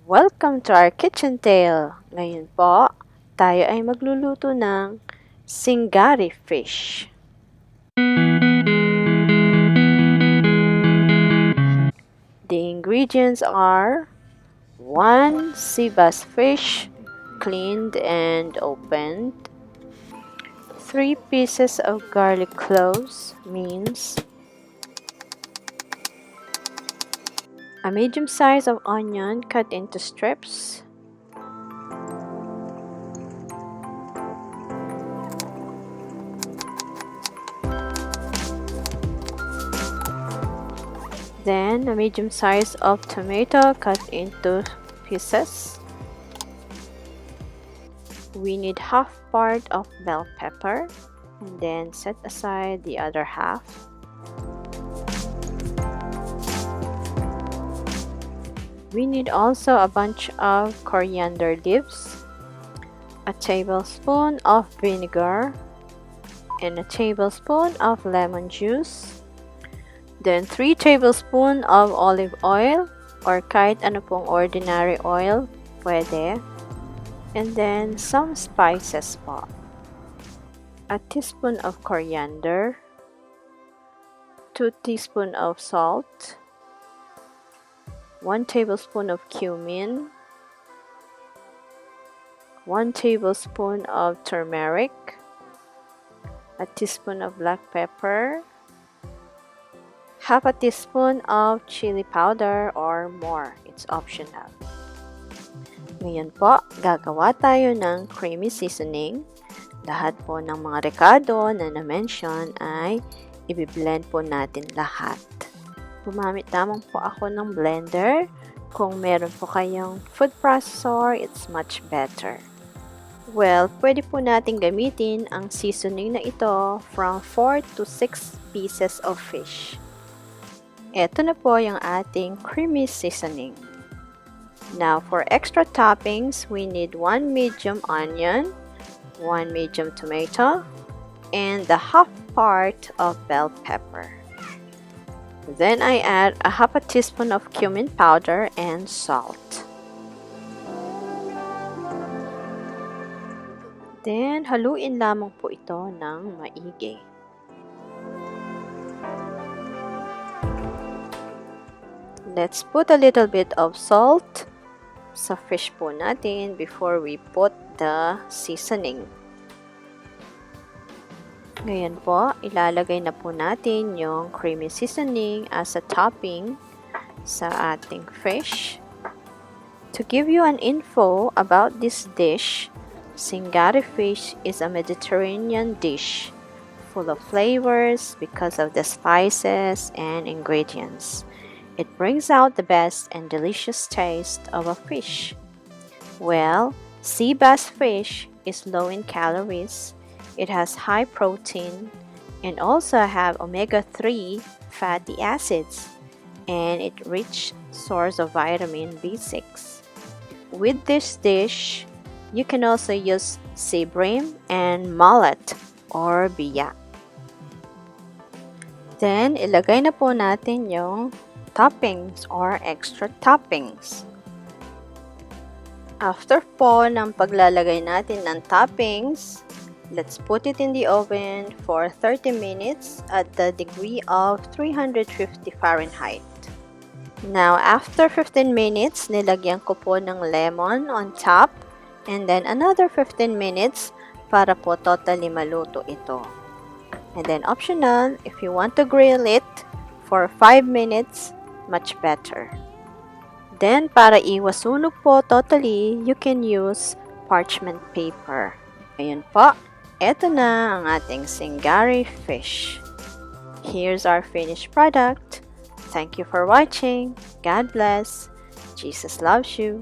Welcome to our Kitchentale! Ngayon po, tayo ay magluluto ng Singari Fish. The ingredients are 1 Seabass fish, cleaned and opened, 3 pieces of garlic cloves, minced, a medium size of onion cut into strips, then a medium size of tomato cut into pieces. We need half part of bell pepper and then set aside the other half. We need also a bunch of coriander leaves, a tablespoon of vinegar, and a tablespoon of lemon juice, then 3 tablespoons of olive oil or kahit ano pong ordinary oil pwede, and then some spices po. A teaspoon of coriander, 2 teaspoons of salt, 1 tablespoon of cumin, 1 tablespoon of turmeric, a teaspoon of black pepper, half a teaspoon of chili powder or more. It's optional. Ngayon po, gagawa tayo ng creamy seasoning. Lahat po ng mga rekado na na-mention ay i-blend po natin lahat. Gumamit lamang po ako ng blender. Kung meron po kayong food processor, it's much better. Well, pwede po natin gamitin ang seasoning na ito from 4 to 6 pieces of fish. Ito na po yung ating creamy seasoning. Now, for extra toppings, we need 1 medium onion, 1 medium tomato, and the half part of bell pepper. Then I add a half a teaspoon of cumin powder and salt. Then, haluin lamang po ito ng maigi. Let's put a little bit of salt sa fish po natin before we put the seasoning. Ngayon po, ilalagay na po natin yung creamy seasoning as a topping sa ating fish. To give you an info about this dish, Singari Fish is a Mediterranean dish full of flavors because of the spices and ingredients. It brings out the best and delicious taste of a fish. Well, sea bass fish is low in calories. It has high protein and also have omega-3 fatty acids, and it rich source of vitamin B6. With this dish, you can also use sea bream and mullet or biyak. Then, ilagay na po natin yung toppings or extra toppings. After po ng paglalagay natin ng toppings, let's put it in the oven for 30 minutes at the degree of 350 Fahrenheit. Now, after 15 minutes, nilagyan ko po ng lemon on top and then another 15 minutes para po totally maluto ito. And then optional, if you want to grill it for 5 minutes, much better. Then, para iwas sunog po totally, you can use parchment paper. Ayun po. Ito na ang ating Singari Fish. Here's our finished product. Thank you for watching. God bless. Jesus loves you.